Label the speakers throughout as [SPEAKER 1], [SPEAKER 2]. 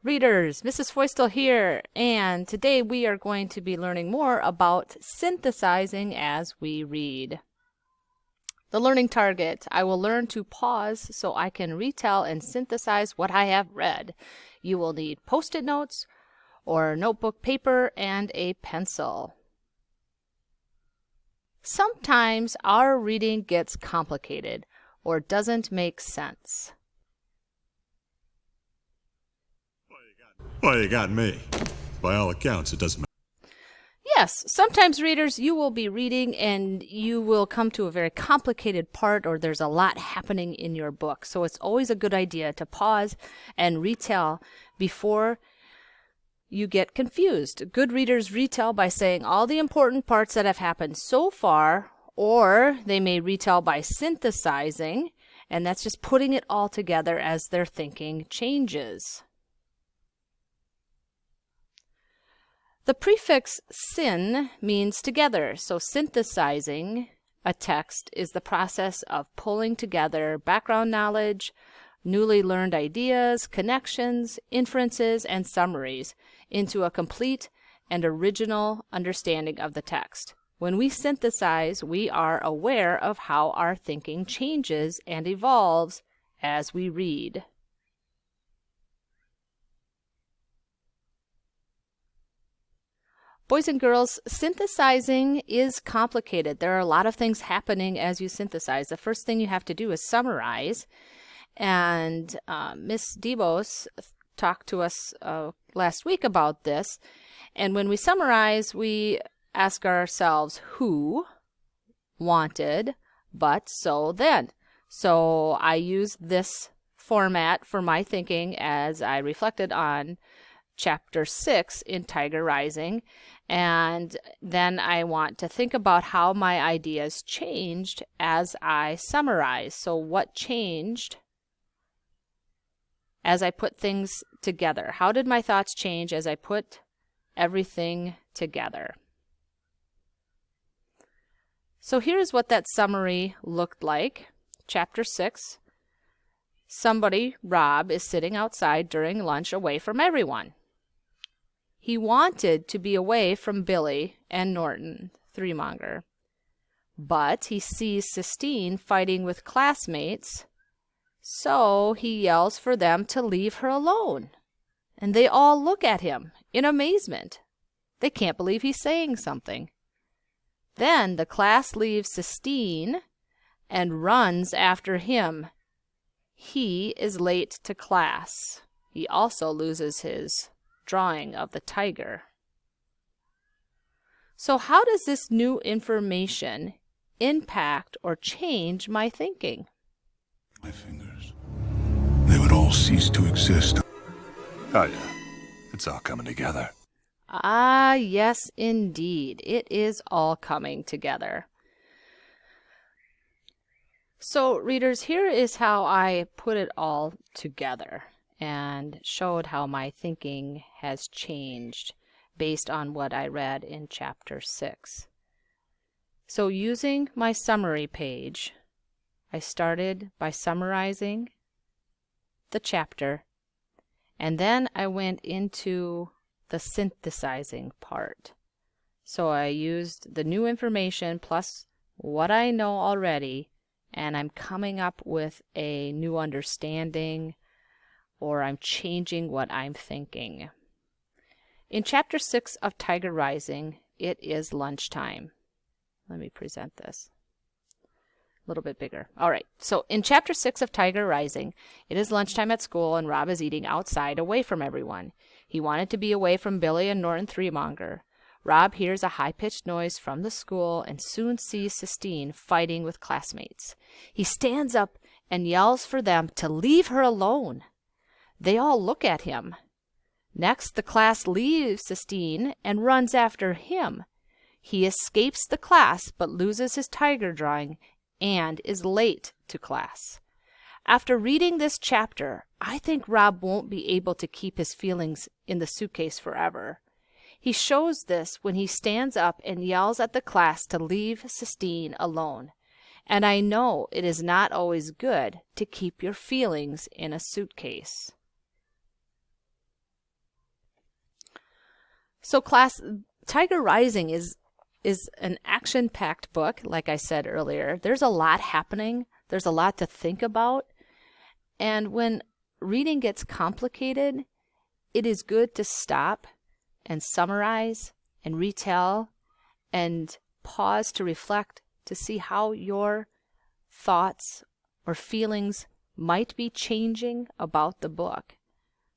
[SPEAKER 1] Readers, Mrs. Foystel here, and today we are going to be learning more about synthesizing as we read. The learning target: I will learn to pause so I can retell and synthesize what I have read. You will need post-it notes or notebook paper and a pencil. Sometimes our reading gets complicated or doesn't make sense.
[SPEAKER 2] Well, you got me. By all accounts, it doesn't matter.
[SPEAKER 1] Yes, sometimes readers, you will be reading and you will come to a very complicated part or there's a lot happening in your book. So it's always a good idea to pause and retell before you get confused. Good readers retell by saying all the important parts that have happened so far, or they may retell by synthesizing, and that's just putting it all together as their thinking changes. The prefix syn means together, so synthesizing a text is the process of pulling together background knowledge, newly learned ideas, connections, inferences, and summaries into a complete and original understanding of the text. When we synthesize, we are aware of how our thinking changes and evolves as we read. Boys and girls, synthesizing is complicated. There are a lot of things happening as you synthesize. The first thing you have to do is summarize. And Miss Debos talked to us last week about this. And when we summarize, we ask ourselves who, wanted, but, so, then. So I used this format for my thinking as I reflected on Chapter 6 in Tiger Rising, and then I want to think about how my ideas changed as I summarize. So what changed as I put things together? How did my thoughts change as I put everything together? So here's what that summary looked like. Chapter 6, somebody, Rob, is sitting outside during lunch away from everyone. He wanted to be away from Billy and Norton, Threemonger. But he sees Sistine fighting with classmates, so he yells for them to leave her alone. And they all look at him in amazement. They can't believe he's saying something. Then the class leaves Sistine and runs after him. He is late to class. He also loses his drawing of the tiger. So how does this new information impact or change my thinking?
[SPEAKER 3] My fingers, they would all cease to exist.
[SPEAKER 2] Oh, yeah. It's all coming together.
[SPEAKER 1] Ah, yes, indeed. It is all coming together. So, readers, here is how I put it all together and showed how my thinking has changed based on what I read in Chapter 6. So using my summary page, I started by summarizing the chapter, and then I went into the synthesizing part. So I used the new information plus what I know already, and I'm coming up with a new understanding, or I'm changing what I'm thinking. In Chapter 6 of Tiger Rising, it is lunchtime. Let me present this a little bit bigger. All right, so in Chapter 6 of Tiger Rising, it is lunchtime at school and Rob is eating outside away from everyone. He wanted to be away from Billy and Norton Threemonger. Rob hears a high-pitched noise from the school and soon sees Sistine fighting with classmates. He stands up and yells for them to leave her alone. They all look at him. Next, the class leaves Sistine and runs after him. He escapes the class but loses his tiger drawing and is late to class. After reading this chapter, I think Rob won't be able to keep his feelings in the suitcase forever. He shows this when he stands up and yells at the class to leave Sistine alone. And I know it is not always good to keep your feelings in a suitcase. So class, Tiger Rising is an action-packed book, like I said earlier. There's a lot happening. There's a lot to think about. And when reading gets complicated, it is good to stop and summarize and retell and pause to reflect to see how your thoughts or feelings might be changing about the book.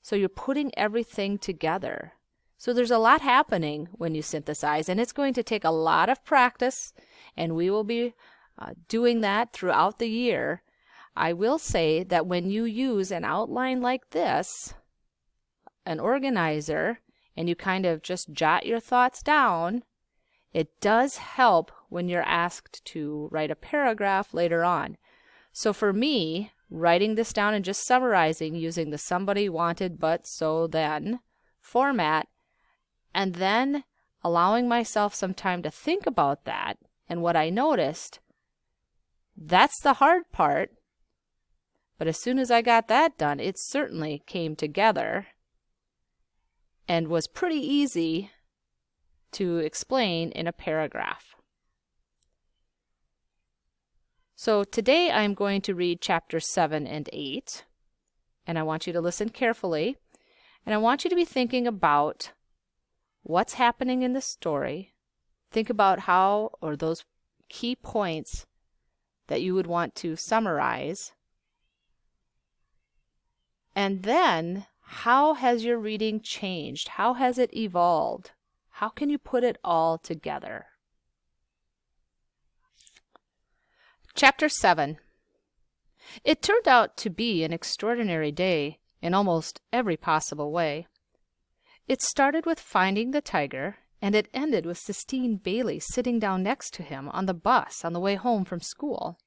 [SPEAKER 1] So you're putting everything together. So there's a lot happening when you synthesize, and it's going to take a lot of practice, and we will be doing that throughout the year. I will say that when you use an outline like this, an organizer, and you kind of just jot your thoughts down, it does help when you're asked to write a paragraph later on. So for me, writing this down and just summarizing using the somebody wanted but so then format, and then allowing myself some time to think about that and what I noticed, that's the hard part. But as soon as I got that done, it certainly came together and was pretty easy to explain in a paragraph. So today I'm going to read chapters 7 and 8, and I want you to listen carefully, and I want you to be thinking about what's happening in the story. Think about how, or those key points that you would want to summarize. And then, how has your reading changed? How has it evolved? How can you put it all together? Chapter 7. It turned out to be an extraordinary day in almost every possible way. It started with finding the tiger, and it ended with Sistine Bailey sitting down next to him on the bus on the way home from school.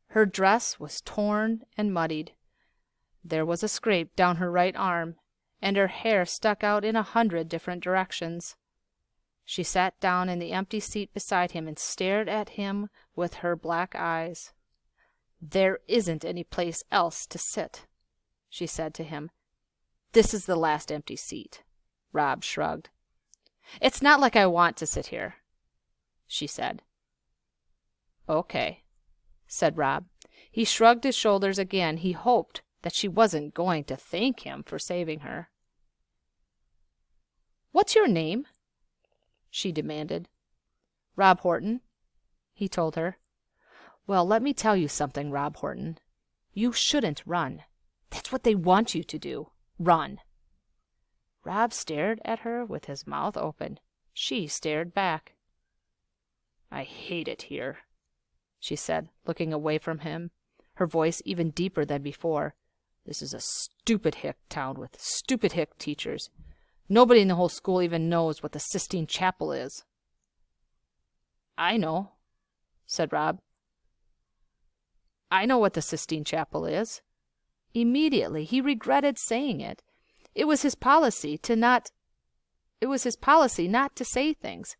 [SPEAKER 1] Her dress was torn and muddied. There was a scrape down her right arm, and her hair stuck out in 100 different directions. She sat down in the empty seat beside him and stared at him with her black eyes. "There isn't any place else to sit," she said to him. "This is the last empty seat." Rob shrugged. "It's not like I want to sit here," she said. "Okay," said Rob. He shrugged his shoulders again. He hoped that she wasn't going to thank him for saving her. "What's your name?" she demanded. "Rob Horton," he told her. "Well, let me tell you something, Rob Horton. You shouldn't run. That's what they want you to do. Run." Rob stared at her with his mouth open. She stared back. "I hate it here," she said, looking away from him, her voice even deeper than before. "This is a stupid hick town with stupid hick teachers. Nobody in the whole school even knows what the Sistine Chapel is." "I know," said Rob. "I know what the Sistine Chapel is." Immediately he regretted saying it. It was his policy not to say things.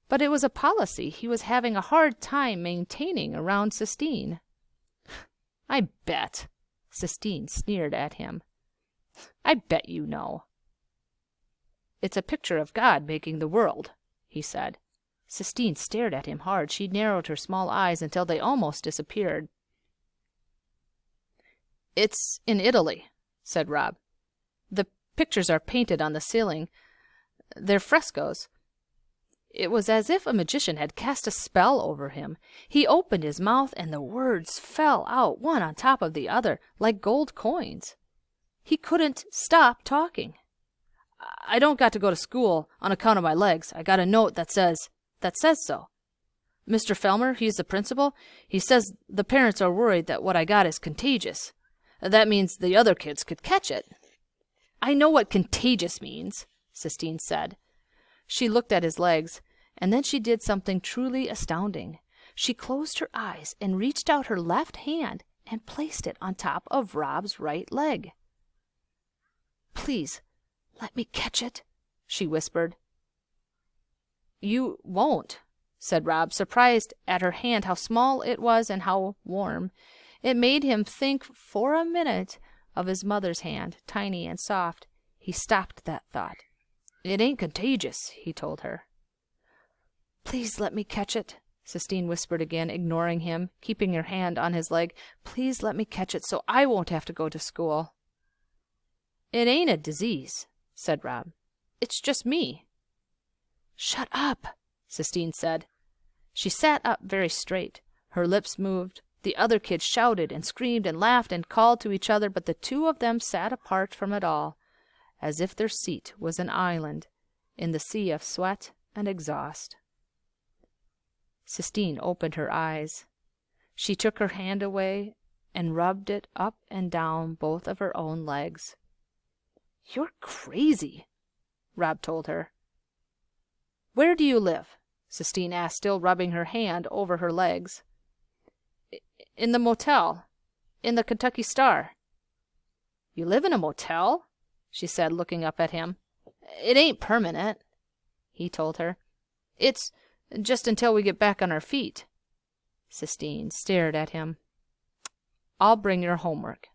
[SPEAKER 1] But it was a policy he was having a hard time maintaining around Sistine. "I bet," Sistine sneered at him. "I bet you know." "It's a picture of God making the world," he said. Sistine stared at him hard. She narrowed her small eyes until they almost disappeared. "It's in Italy," said Rob. "The pictures are painted on the ceiling. They're frescoes." It was as if a magician had cast a spell over him. He opened his mouth, and the words fell out one on top of the other, like gold coins. He couldn't stop talking. "I don't got to go to school on account of my legs. I got a note that says so. Mr. Felmer, he's the principal, he says the parents are worried that what I got is contagious. That means the other kids could catch it." "I know what contagious means," Sistine said. She looked at his legs, and then she did something truly astounding. She closed her eyes and reached out her left hand and placed it on top of Rob's right leg. "Please, let me catch it," she whispered. "You won't," said Rob, surprised at her hand, how small it was and how warm. It made him think for a minute of his mother's hand, tiny and soft. He stopped that thought. It ain't contagious, he told her. Please let me catch it, Sistine whispered again, ignoring him, keeping her hand on his leg. Please let me catch it so I won't have to go to school. It ain't a disease, said Rob. It's just me. Shut up, Sistine said. She sat up very straight. Her lips moved. The other kids shouted and screamed and laughed and called to each other, but the two of them sat apart from it all, as if their seat was an island in the sea of sweat and exhaust. Sistine opened her eyes. She took her hand away and rubbed it up and down both of her own legs. You're crazy, Rob told her. Where do you live? Sistine asked, still rubbing her hand over her legs. In the motel. In the Kentucky Star. You live in a motel? She said, looking up at him. It ain't permanent, he told her. It's just until we get back on our feet. Sistine stared at him. I'll bring your homework.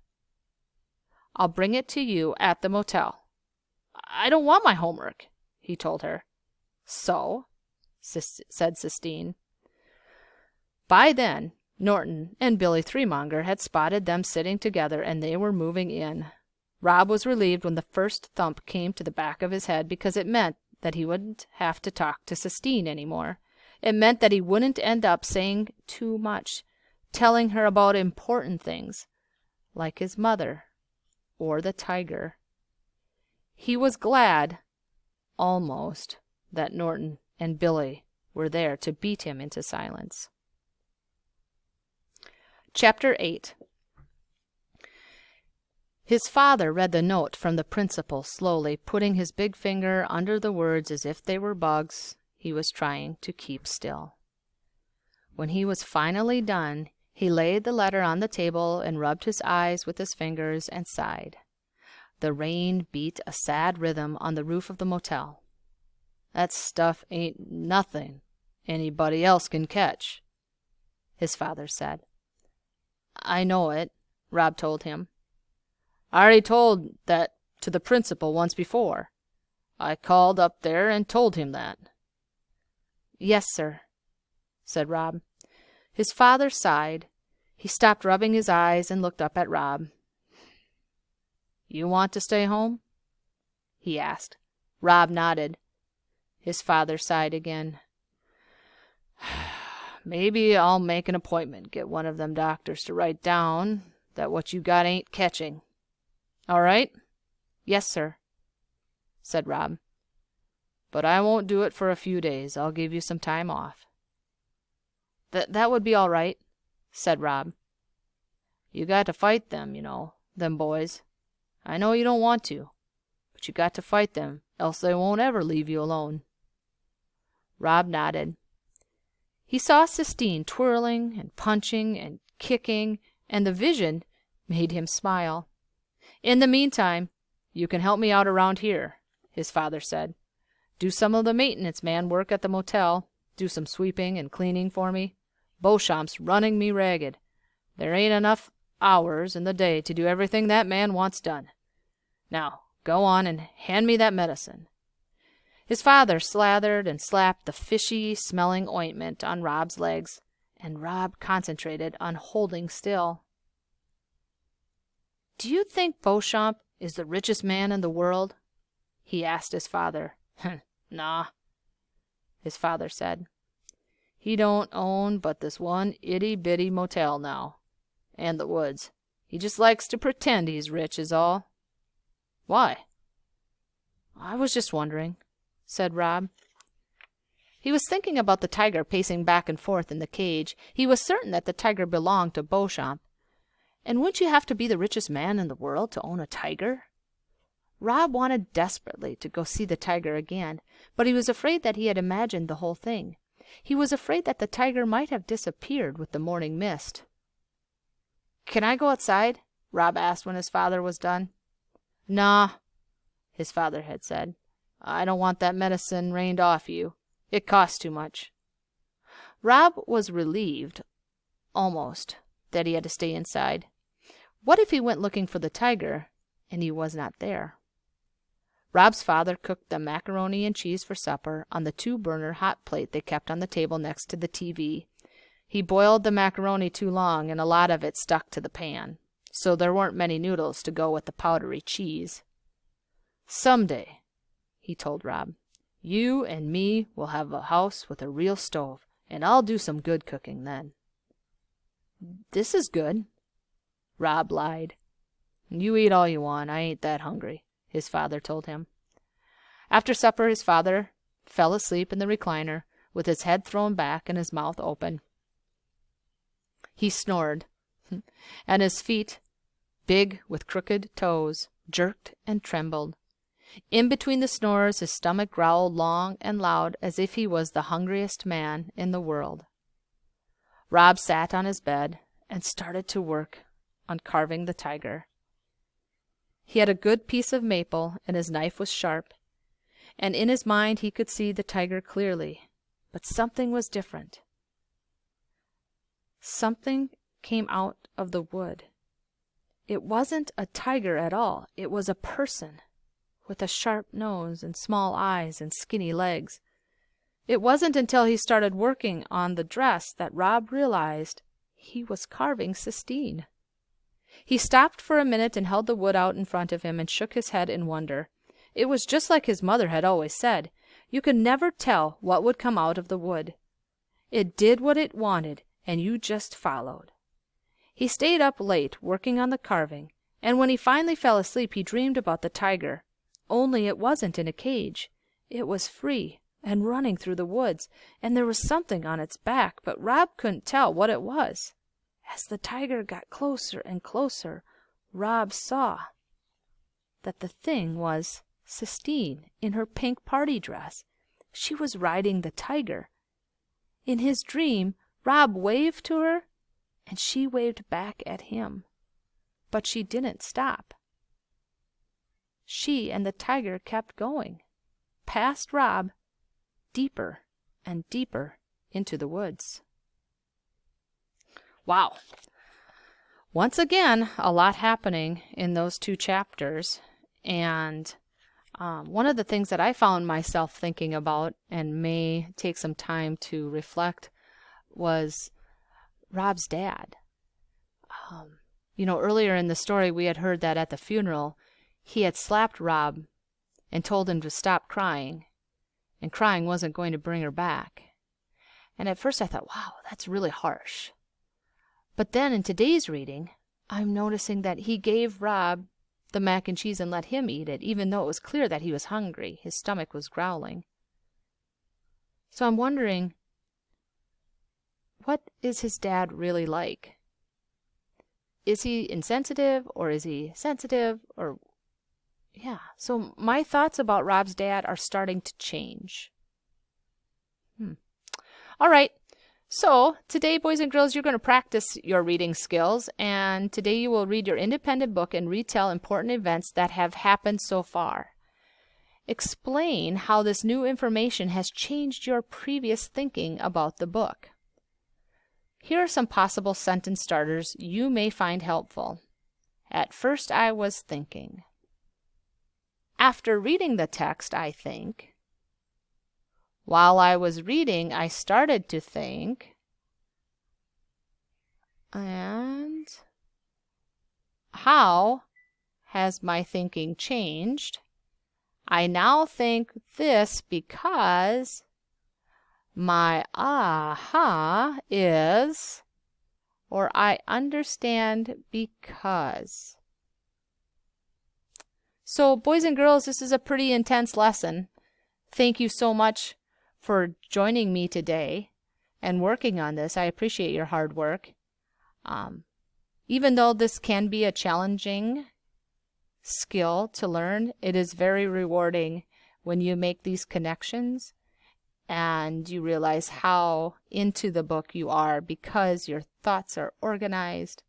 [SPEAKER 1] I'll bring it to you at the motel. I don't want my homework, he told her. So, said Sistine. By then, Norton and Billy Threemonger had spotted them sitting together, and they were moving in. Rob was relieved when the first thump came to the back of his head, because it meant that he wouldn't have to talk to Sistine anymore. It meant that he wouldn't end up saying too much, telling her about important things, like his mother or the tiger. He was glad, almost, that Norton and Billy were there to beat him into silence. Chapter 8. His father read the note from the principal slowly, putting his big finger under the words as if they were bugs he was trying to keep still. When he was finally done, he laid the letter on the table and rubbed his eyes with his fingers and sighed. The rain beat a sad rhythm on the roof of the motel. That stuff ain't nothing anybody else can catch, his father said. I know it, Rob told him. I already told that to the principal once before. I called up there and told him that. Yes, sir, said Rob. His father sighed. He stopped rubbing his eyes and looked up at Rob. You want to stay home? He asked. Rob nodded. His father sighed again. Maybe I'll make an appointment, get one of them doctors to write down that what you got ain't catching. All right? Yes, sir, said Rob. But I won't do it for a few days. I'll give you some time off. That would be all right, said Rob. You got to fight them, you know, them boys. I know you don't want to, but you got to fight them, else they won't ever leave you alone. Rob nodded. He saw Sistine twirling and punching and kicking, and the vision made him smile. In the meantime, you can help me out around here, his father said. Do some of the maintenance man work at the motel. Do some sweeping and cleaning for me. Beauchamp's running me ragged. There ain't enough hours in the day to do everything that man wants done. Now, go on and hand me that medicine. His father slathered and slapped the fishy-smelling ointment on Rob's legs, and Rob concentrated on holding still. Do you think Beauchamp is the richest man in the world? He asked his father. Nah, his father said. He don't own but this one itty-bitty motel now, and the woods. He just likes to pretend he's rich is all. Why? I was just wondering, said Rob. He was thinking about the tiger pacing back and forth in the cage. He was certain that the tiger belonged to Beauchamp. And wouldn't you have to be the richest man in the world to own a tiger? Rob wanted desperately to go see the tiger again, but he was afraid that he had imagined the whole thing. He was afraid that the tiger might have disappeared with the morning mist. Can I go outside? Rob asked when his father was done. Nah, his father had said. I don't want that medicine rained off you. It costs too much. Rob was relieved, almost, that he had to stay inside. What if he went looking for the tiger and he was not there? Rob's father cooked the macaroni and cheese for supper on the 2-burner hot plate they kept on the table next to the TV. He boiled the macaroni too long, and a lot of it stuck to the pan, so there weren't many noodles to go with the powdery cheese. "Someday," he told Rob, "you and me will have a house with a real stove, and I'll do some good cooking then." "This is good," Rob lied. "You eat all you want. I ain't that hungry," his father told him. After supper, his father fell asleep in the recliner with his head thrown back and his mouth open. He snored, and his feet, big with crooked toes, jerked and trembled. In between the snores, his stomach growled long and loud as if he was the hungriest man in the world. Rob sat on his bed and started to work on carving the tiger. He had a good piece of maple, and his knife was sharp, and in his mind he could see the tiger clearly, but something was different. Something came out of the wood. It wasn't a tiger at all. It was a person with a sharp nose and small eyes and skinny legs. It wasn't until he started working on the dress that Rob realized he was carving Sistine. He stopped for a minute and held the wood out in front of him and shook his head in wonder. It was just like his mother had always said. You could never tell what would come out of the wood. It did what it wanted, and you just followed. He stayed up late working on the carving, and when he finally fell asleep he dreamed about the tiger. Only it wasn't in a cage. It was free and running through the woods, and there was something on its back, but Rob couldn't tell what it was. As the tiger got closer and closer, Rob saw that the thing was Sistine in her pink party dress. She was riding the tiger. In his dream, Rob waved to her, and she waved back at him. But she didn't stop. She and the tiger kept going, past Rob, deeper and deeper into the woods. Wow. Once again, a lot happening in those 2 chapters. And one of the things that I found myself thinking about and may take some time to reflect was Rob's dad. Earlier in the story, we had heard that at the funeral, he had slapped Rob and told him to stop crying, and crying wasn't going to bring her back. And at first I thought, wow, that's really harsh. But then in today's reading, I'm noticing that he gave Rob the mac and cheese and let him eat it, even though it was clear that he was hungry. His stomach was growling. So I'm wondering, what is his dad really like? Is he insensitive, or is he sensitive, or... Yeah, so my thoughts about Rob's dad are starting to change. All right, so today, boys and girls, you're going to practice your reading skills, and today you will read your independent book and retell important events that have happened so far. Explain how this new information has changed your previous thinking about the book. Here are some possible sentence starters you may find helpful. At first I was thinking. After reading the text, I think. While I was reading, I started to think. And how has my thinking changed? I now think this because my aha is, or I understand because. So, boys and girls, this is a pretty intense lesson. Thank you so much for joining me today and working on this. I appreciate your hard work. Even though this can be a challenging skill to learn, it is very rewarding when you make these connections and you realize how into the book you are because your thoughts are organized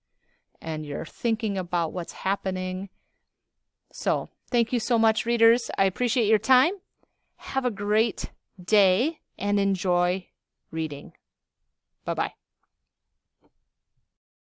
[SPEAKER 1] and you're thinking about what's happening. So, thank you so much, readers. I appreciate your time. Have a great day and enjoy reading. Bye-bye.